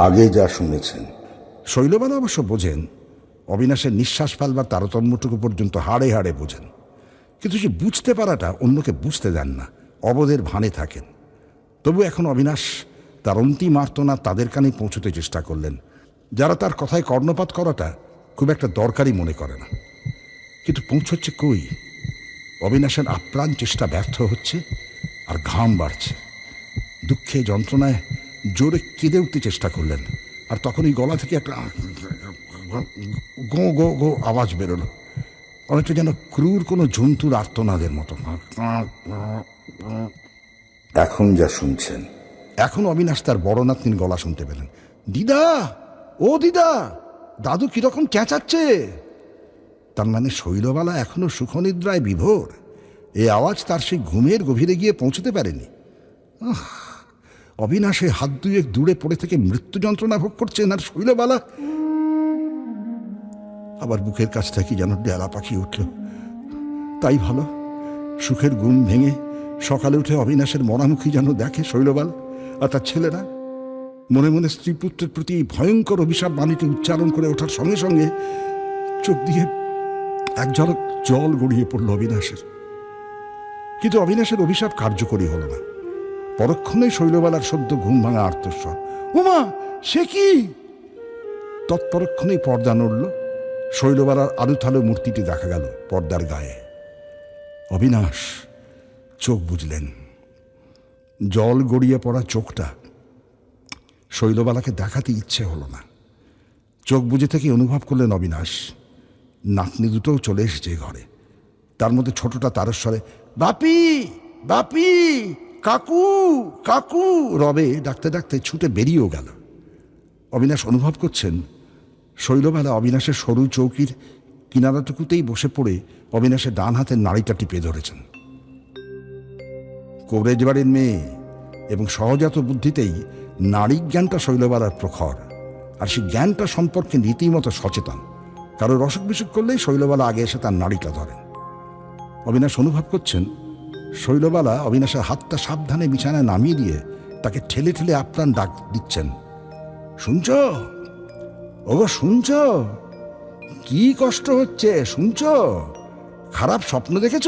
আগে যা শুনেছেন। শৈলবালা অবশ্য বোঝেন, অবিনাশের নিঃশ্বাস ফেলবার তারতম্যটুকু পর্যন্ত হাড়ে হাড়ে বোঝেন, কিন্তু সে বুঝতে পারাটা অন্যকে বুঝতে দেন না, অবোধের ভানে থাকেন। তবু এখন অবিনাশ তার অন্তিম আর্তনাদ তাদের কানে পৌঁছতে চেষ্টা করলেন, যারা তার কথায় কর্ণপাত করাটা খুব একটা দরকারি মনে করে না। কিন্তু পৌঁছচ্ছে কই? অবিনাশের আপ্রাণ চেষ্টা ব্যর্থ হচ্ছে, আর ঘাম বাড়ছে। দুঃখে যন্ত্রণায় জোরে কেঁদে উঠতে চেষ্টা করলেন, আর তখনই গলা থেকে একটা গো গো গো আওয়াজ বেরোলো, অনেকটা যেন ক্রূর কোনো জন্তুর আর্তনাদের মতো। এখন যা শুনছেন। এখন অবিনাশ তার বড় নাতনির গলা শুনতে পেলেন। দিদা, ও দিদা, দাদু কিরকম চেঁচাচ্ছে। তার মানে শৈলবালা এখনো সুখনিদ্রায় বিভোর। এ আওয়াজ তার সেই ঘুমের গভীরে গিয়ে পৌঁছতে পারেনি। অবিনাশে হাত দুয়েক দূরে পড়ে থেকে মৃত্যু যন্ত্রণা ভোগ করছেন, আর শৈলবালা আবার বুকের কাছ থেকে যেন ডেলা পাখি উঠল। তাই ভালো, সুখের ঘুম ভেঙে সকালে উঠে অবিনাশের মরামুখী যেন দেখে শৈলবাল আর তার ছেলেরা। মনে মনে স্ত্রী পুত্রের প্রতি ভয়ঙ্কর অভিশাপ বাণীটি উচ্চারণ করে ওঠার সঙ্গে সঙ্গে চোখ দিয়ে এক ঝলক জল গড়িয়ে পড়ল অবিনাশের। কিন্তু অবিনাশের অভিশাপ কার্যকরী হল না। পরক্ষণে শৈলবালার সদ্য ঘুম ভাঙা আর্তস্বর, উমা সে কি! তৎপরক্ষণেই পর্দা নড়ল। শৈলবালার আলুথালু মূর্তিটি দেখা গেল পর্দার গায়ে। অবিনাশ চোখ বুঝলেন। জল গড়িয়ে পড়া চোখটা শৈলবালাকে দেখাতে ইচ্ছে হলো না। চোখ বুঝে থেকে অনুভব করলেন অবিনাশ, নাতনি দুটোও চলে এসেছে ঘরে। তার মধ্যে ছোটটা তারস্বরে বাপি বাপি, কাকু কাকু রবে ডাকতে ডাকতে ছুটে বেরিয়েও গেল। অবিনাশ অনুভব করছেন শৈলবালা অবিনাশের সরু চৌকির কিনারাটুকুতেই বসে পড়ে অবিনাশের ডান হাতের নাড়িটা টিপে ধরেছেন। কবরেজ বাড়ির মেয়ে এবং সহজাত বুদ্ধিতেই নারী জ্ঞানটা শৈলবালার প্রখর, আর সেই জ্ঞানটা সম্পর্কে রীতিমতো সচেতন। কারোর অসুখ বিসুখ করলেই শৈলবালা আগে এসে তার নাড়িটা ধরেন। অবিনাশ অনুভব করছেন শৈলবালা অবিনাশের হাতটা সাবধানে বিছানায় নামিয়ে দিয়ে তাকে ঠেলে ঠেলে আপ্রাণ ডাক দিচ্ছেন, শুনছ ওগো, শুনছ? কি কষ্ট হচ্ছে শুনছ? খারাপ স্বপ্ন দেখেছ?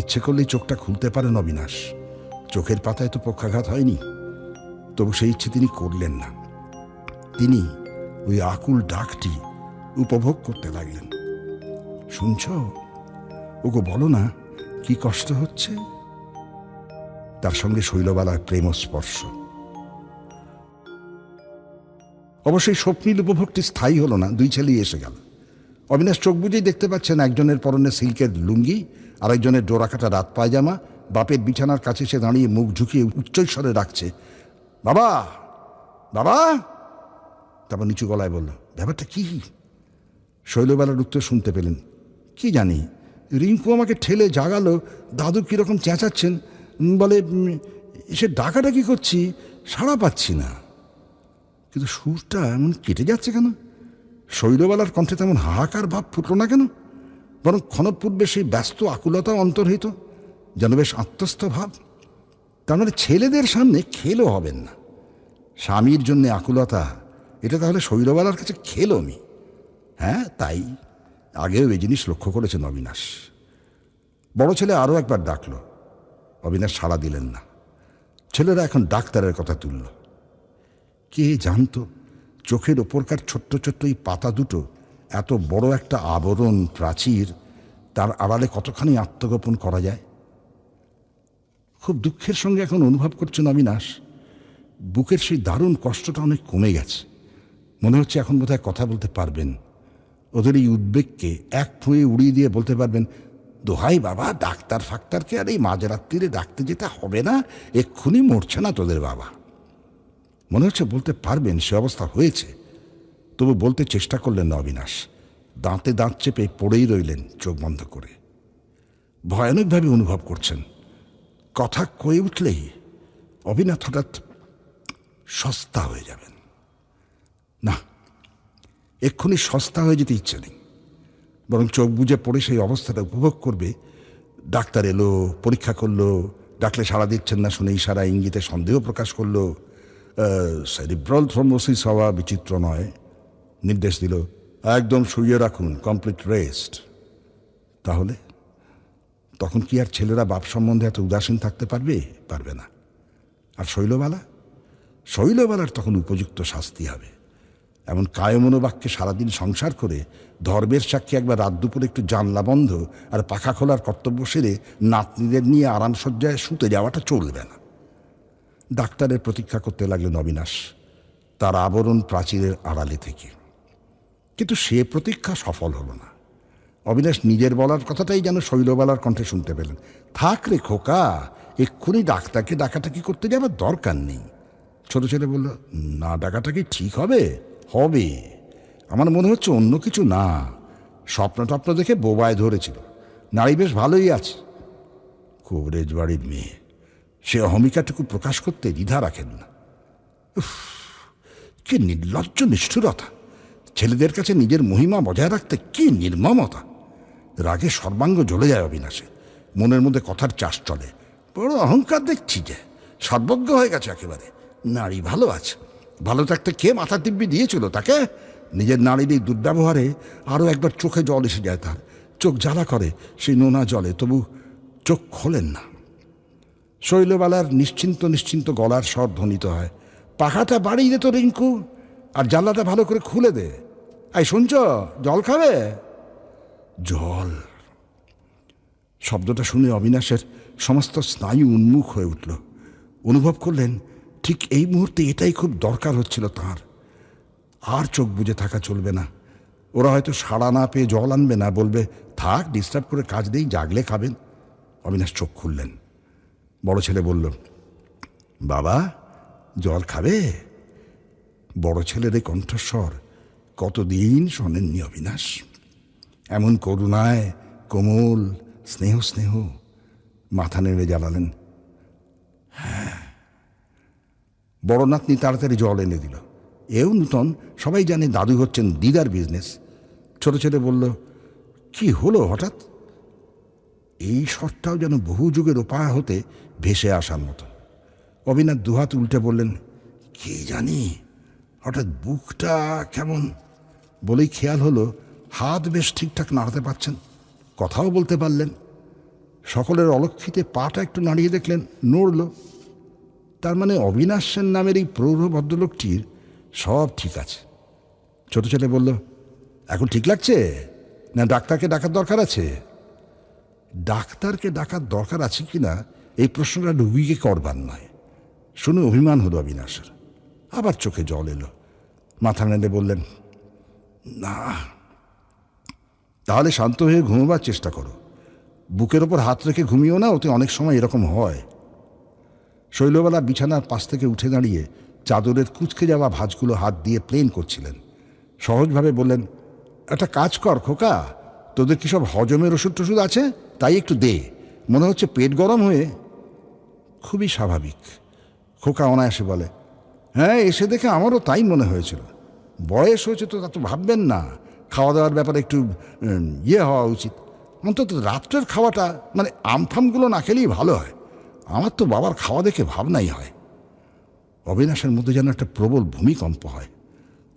ইচ্ছে করলেই চোখটা খুলতে পারেন অবিনাশ। চোখের পাতায় তো পক্ষাঘাত হয়নি, তবু সেই ইচ্ছে তিনি করলেন না। তিনি ওই আকুল ডাকটি উপভোগ করতে লাগলেন। শুনছ ওগো, বলো না কি কষ্ট হচ্ছে? তার সঙ্গে শৈলবালার প্রেম স্পর্শ। অবশ্যই স্বপ্নীল উপভোগটি স্থায়ী হলো না, দুই ছেলেই এসে গেল। অবিনাশ চোখ বুঝেই দেখতে পাচ্ছেন একজনের পরনে সিল্কের লুঙ্গি, আরেকজনের ডোরাকাটা রাত পায়জামা। বাপের বিছানার কাছে সে দাঁড়িয়ে মুখ ঝুঁকিয়ে উচ্চস্বরে ডাকছে, বাবা বাবা। তারপর নিচু গলায় বলল, ব্যাপারটা কি? শৈলবালার উত্তর শুনতে পেলেন, কি জানি, রিঙ্কু আমাকে ঠেলে জাগালো, দাদু কিরকম চেঁচাচ্ছেন, বলে এসে ডাকাডাকি করছি, সাড়া পাচ্ছি না। কিন্তু সুরটা এমন কেটে যাচ্ছে কেন? শৈলবালার কণ্ঠে তেমন হাহাকার ভাব ফুটল না কেন? বরং ক্ষণপূর্বে সেই ব্যস্ত আকুলতা অন্তর্হিত, যেন বেশ আত্মস্থ ভাব। তার মানে ছেলেদের সামনে খেলও হবেন না। স্বামীর জন্যে আকুলতা, এটা তাহলে শৈলবালার কাছে খেলমি? হ্যাঁ, তাই আগেও এই জিনিস লক্ষ্য করেছেন অবিনাশ। বড় ছেলে আরও একবার ডাকল। অবিনাশ সাড়া দিলেন না। ছেলেরা এখন ডাক্তারের কথা তুলল। কে জানত চোখের ওপরকার ছোট্ট ছোট্ট এই পাতা দুটো এত বড় একটা আবরণ প্রাচীর, তার আড়ালে কতখানি আত্মগোপন করা যায়। খুব দুঃখের সঙ্গে এখন অনুভব করছেন অবিনাশ, বুকের সেই দারুণ কষ্টটা অনেক কমে গেছে। মনে হচ্ছে এখন বোধহয় কথা বলতে পারবেন। ওদের এই উদ্বেগকে এক ফুঁয়ে উড়িয়ে দিয়ে বলতে পারবেন, দোহাই বাবা, ডাক্তার ফাক্তারকে আর এই মাঝরাত্রিরে ডাকতে যেতে হবে না, এক্ষুনি মরছে না তোদের বাবা। মনে হচ্ছে বলতে পারবেন, সে অবস্থা হয়েছে। তবু বলতে চেষ্টা করলেন না অবিনাশ। দাঁতে দাঁত চেপে পড়েই রইলেন চোখ বন্ধ করে। ভয়ানকভাবে অনুভব করছেন কথা কয়ে উঠলেই অবিনাশ হঠাৎ সস্তা হয়ে যাবেন। না, এক্ষুনি সস্তা হয়ে যেতে ইচ্ছে নেই, বরং চোখ বুজে পড়ে সেই অবস্থাটা উপভোগ করবে। ডাক্তার এলো, পরীক্ষা করলো, ডাকলে সাড়া দিচ্ছেন না শুনে ইশারা ইঙ্গিতে সন্দেহ প্রকাশ করলো, সেরিব্রাল থ্রোম্বোসিস হওয়া বিচিত্র নয়। নির্দেশ দিল, একদম শুইয়ে রাখুন, কমপ্লিট রেস্ট। তাহলে তখন কি আর ছেলেরা বাপ সম্বন্ধে এত উদাসীন থাকতে পারবে? পারবে না। আর শৈলবালার তখন উপযুক্ত শাস্তি হবে। এমন কায়মনোবাক্যে সারাদিন সংসার করে ধর্মের সাক্ষী একবার রাত দুপুরে একটু জানলা বন্ধ আর পাখা খোলার কর্তব্য সেরে নাতনিদের নিয়ে আরামসজ্জায় শুতে যাওয়াটা চলবে না। ডাক্তারের প্রতীক্ষা করতে লাগলেন অবিনাশ তার আবরণ প্রাচীরের আড়ালে থেকে। কিন্তু সে প্রতীক্ষা সফল হলো না। অবিনাশ নিজের বলার কথাটাই যেন শৈলবালার কণ্ঠে শুনতে পেলেন। থাক রে খোকা, এক্ষুনি ডাক্তারকে ডাকাটাকি করতে যাবার দরকার নেই। ছোট ছেলে বলল, না ডাকাটা কি ঠিক হবে? হবে। আমার মনে হচ্ছে অন্য কিছু না, স্বপ্ন টপ্ন দেখে বোবায় ধরেছিল। নারী বেশ ভালোই আছে। কবরেজ বাড়ির মেয়ে, সে অহমিকাটুকু প্রকাশ করতে দ্বিধা রাখেন না। কি নির্লজ্জ নিষ্ঠুরতা! ছেলেদের কাছে নিজের মহিমা বজায় রাখতে কি নির্মমতা! রাগে সর্বাঙ্গ জ্বলে যায় অবিনাশে। মনের মধ্যে কথার চাষ চলে, বড় অহংকার দেখছি যে, সর্বজ্ঞ হয়ে গেছে একেবারে। নারী ভালো আছে, ভালো থাকতে কে মাথা দিব্যি দিয়েছিল তাকে? নিজের নারীর এই দুর্ব্যবহারে আরও একবার চোখে জল এসে যায় তার। চোখ জ্বালা করে সেই নোনা জলে, তবু চোখ খোলেন না। শৈলবালার নিশ্চিন্ত গলার স্বর ধ্বনিত হয়, পাখাটা বাড়িয়ে দে তো রিঙ্কু, আর জানলাটা ভালো করে খুলে দে। এই শুনছ, জল খাবে? জল শব্দটা শুনে অবিনাশের সমস্ত স্নায়ু উন্মুখ হয়ে উঠল। অনুভব করলেন ঠিক এই মুহূর্তে এটাই খুব দরকার হচ্ছিল তাঁর। আর চোখ বুজে থাকা চলবে না। ওরা হয়তো সাড়া না পেয়ে জল আনবে না, বলবে থাক, ডিস্টার্ব করে কাজ দেই, জাগলে খাবেন। অবিনাশ চোখ খুললেন। বড় ছেলে বলল, বাবা জল খাবে? বড় ছেলের এই কণ্ঠস্বর কতদিন শোনেননি অবিনাশ। এমন করুণায় কোমল, স্নেহ। মাথা নেড়ে জ্বালালেন, হ্যাঁ। বড় নাতনি তাড়াতাড়ি জল এনে দিল। এও নূতন, সবাই জানে দাদু হচ্ছেন দিদার বিজনেস। ছোট ছেলে বলল, কি হলো হঠাৎ? এই স্বরটাও যেন বহু যুগের উপায় হতে ভেসে আসার মতো। অবিনাশ দুহাত উল্টে বললেন, কে জানি, হঠাৎ বুকটা কেমন। বলেই খেয়াল হলো হাত বেশ ঠিকঠাক নাড়াতে পারছেন, কথাও বলতে পারলেন। সকলের অলক্ষিতে পাটা একটু নাড়িয়ে দেখলেন, নড়ল। তার মানে অবিনাশ সেন নামের এই প্রৌঢ় ভদ্রলোকটির সব ঠিক আছে। ছোট ছেলে বলল, এখন ঠিক লাগছে না ডাক্তারকে ডাকার দরকার আছে? ডাক্তারকে ডাকার দরকার আছে কিনা এই প্রশ্নটা রুগীকে করবার নয়। শুনে অভিমান হলো অবিনাশের। আবার চোখে জল এলো। মাথা নেড়ে বললেন, না। তাহলে শান্ত হয়ে ঘুমোবার চেষ্টা করো। বুকের ওপর হাত রেখে ঘুমিও না, ওতে অনেক সময় এরকম হয়। শৈলবালা বিছানার পাশ থেকে উঠে দাঁড়িয়ে চাদরের কুঁচকে যাওয়া ভাঁজগুলো হাত দিয়ে প্লেন করছিলেন। সহজভাবে বললেন, একটা কাজ কর খোকা, তোদের কি সব হজমের ওষুধ টষুধ আছে? তাই একটু দে, মনে হচ্ছে পেট গরম হয়ে। খুবই স্বাভাবিক। খোকা অনায়াসে বলে, হ্যাঁ, এসে দেখে আমারও তাই মনে হয়েছিল। বয়স হয়েছে তো, তা তো ভাববেন না। খাওয়া দাওয়ার ব্যাপারে একটু হওয়া উচিত। অন্তত রাত্রের খাওয়াটা, মানে আমফামগুলো না খেলেই ভালো হয়। আমার তো বাবার খাওয়া দেখে ভাবনাই হয়। অবিনাশের মধ্যে যেন একটা প্রবল ভূমিকম্প হয়।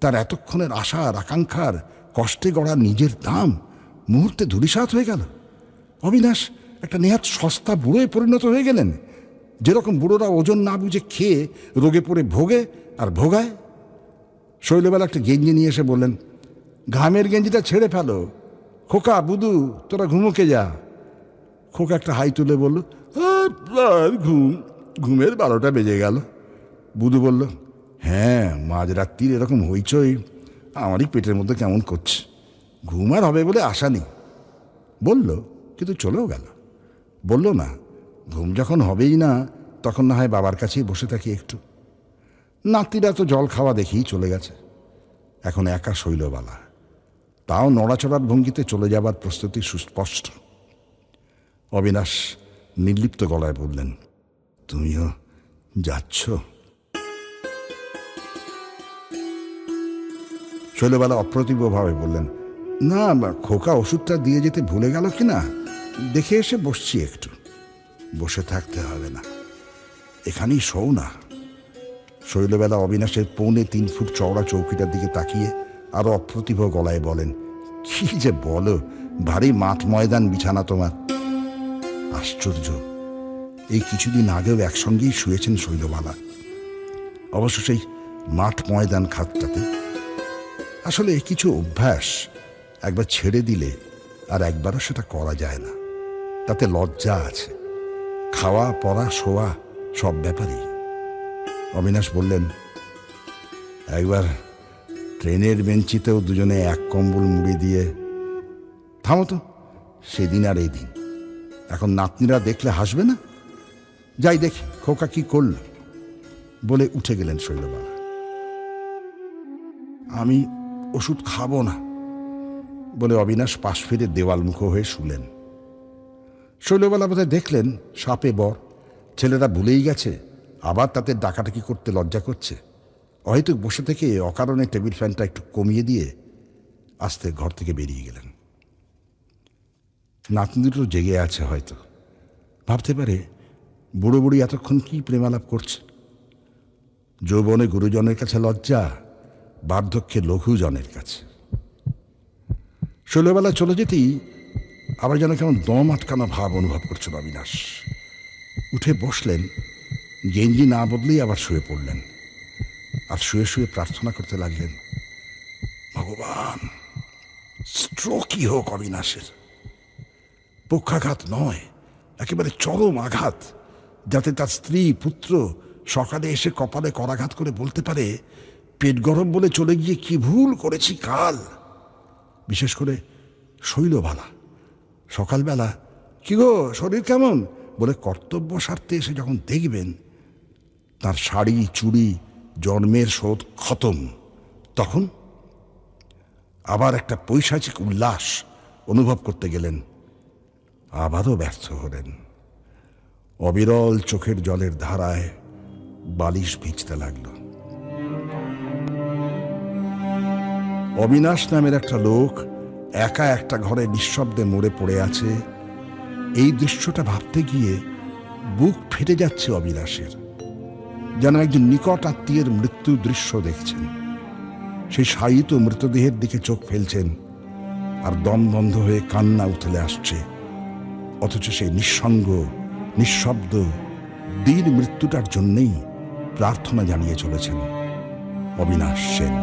তার এতক্ষণের আশার আকাঙ্ক্ষার কষ্টে গড়া নিজের দাম মুহূর্তে ধূলিসাৎ হয়ে গেল। অবিনাশ একটা নেহাত সস্তা বুড়োয় পরিণত হয়ে গেলেন। যেরকম বুড়োরা ওজন না বুঝে খেয়ে রোগে পড়ে ভোগে আর ভোগায়। শৈলবেলা একটা গেঞ্জি নিয়ে এসে বললেন, ঘামের গেঞ্জিটা ছেড়ে ফেলো। খোকা, বুধু, তোরা ঘুমোকে যা। খোকা একটা হাই তুলে বলল, ঘুমের 12টা বেজে গেল। বুধু বলল, হ্যাঁ, মাঝরাত্রির এরকম হইচই আমারই পেটের মধ্যে কেমন করছে। ঘুম আর হবে বলে আশা নেই। বলল, কিন্তু চলেও গেল। বলল না, ঘুম যখন হবেই না, তখন না হয় বাবার কাছেই বসে থাকি একটু। নাতিরা তো জল খাওয়া দেখেই চলে গেছে। এখন একা শৈলবালা, তাও নড়াচড়ার ভঙ্গিতে চলে যাবার প্রস্তুতি সুস্পষ্ট। অবিনাশ নির্লিপ্ত গলায় বললেন, তুমিও যাচ্ছ? শৈলবালা অপ্রতিভভাবে বললেন, না, খোকা ওষুধটা দিয়ে যেতে ভুলে গেল কিনা দেখে এসে বসছি একটু। বসে থাকতে হবে না, এখানেই শোও না। শৈলবেলা অবিনাশের 3.25 ফুট চওড়া চৌকিটার দিকে তাকিয়ে আরো অপ্রতিভ গলায় বলেন, কি যে বলো, ভারী মাঠ ময়দান বিছানা তোমার। আশ্চর্য, এই কিছুদিন আগেও একসঙ্গেই শুয়েছেন শৈলবালা, অবশ্য সেই মাঠ ময়দান খাতটাতে। আসলে কিছু অভ্যাস একবার ছেড়ে দিলে আর একবারও সেটা করা যায় না। তাতে লজ্জা আছে, খাওয়া পড়া শোয়া সব ব্যাপারেই। অবিনাশ বললেন, একবার ট্রেনের বেঞ্চিতেও দুজনে এক কম্বল মুড়ি দিয়ে। থামো তো, সেদিন আর এই দিন। এখন নাতনিরা দেখলে হাসবে না? যাই দেখি খোকা কি করল, বলে উঠে গেলেন শৈলবালা। আমি ওষুধ খাবো না, বলে অবিনাশ পাশ ফিরে দেওয়ালমুখো হয়ে শুলেন। শৈলবালা বোধহয় দেখলেন সাপে বর, ছেলেরা ভুলেই গেছে, আবার তাতে ডাকাডাকি করতে লজ্জা করছে। হয়তো বসে থেকে অকারণে টেবিল ফ্যানটা একটু কমিয়ে দিয়ে আস্তে ঘর থেকে বেরিয়ে গেলেন। নাতনি দুটো জেগে আছে হয়তো, ভাবতে পারে বুড়ো বুড়ি এতক্ষণ কি প্রেমালাপ করছে। যৌবনে গুরুজনের কাছে লজ্জা, বার্ধক্যে লঘুজনের কাছে। শৈলবেলা চলে যেতেই আবার যেন কেমন দম আটকানো ভাব অনুভব করছেন অবিনাশ। উঠে বসলেন, গেঞ্জি না বদলেই আবার শুয়ে পড়লেন, আর শুয়ে শুয়ে প্রার্থনা করতে লাগলেন, ভগবান, স্ট্রোকই হোক অবিনাশের, পক্ষাঘাত নয়, একেবারে চরম আঘাত, যাতে তার স্ত্রী পুত্র সকালে এসে কপালে করাঘাত করে বলতে পারে, পেট গরম বলে চলে গিয়ে কি ভুল করেছি কাল। বিশেষ করে শৈলবালা সকালবেলা, কি গো শরীর কেমন বলে কর্তব্য স্বার্থে এসে যখন দেখবেন তার শাড়ি চুড়ি জন্মের শোধ খতম, তখন আবার একটা পৈশাচিক উল্লাস অনুভব করতে গেলেন, আবারও ব্যর্থ হলেন। অবিরল চোখের জলের ধারায় বালিশ ভিজতে লাগল। অবিনাশ নামের একটা লোক একা একটা ঘরে নিঃশব্দে মরে পড়ে আছে, এই দৃশ্যটা ভাবতে গিয়ে বুক ফেটে যাচ্ছে অবিনাশের, যেন একজন নিকট আত্মীয়ের মৃত্যু দৃশ্য দেখছেন। সেই শায়িত মৃতদেহের দিকে চোখ ফেলছেন, আর দম বন্ধ হয়ে কান্না উথলে আসছে, অথচ সেই নিঃসঙ্গ নিঃশব্দ দীর মৃত্যুটার জন্যেই প্রার্থনা জানিয়ে চলেছেন অবিনাশ সেন।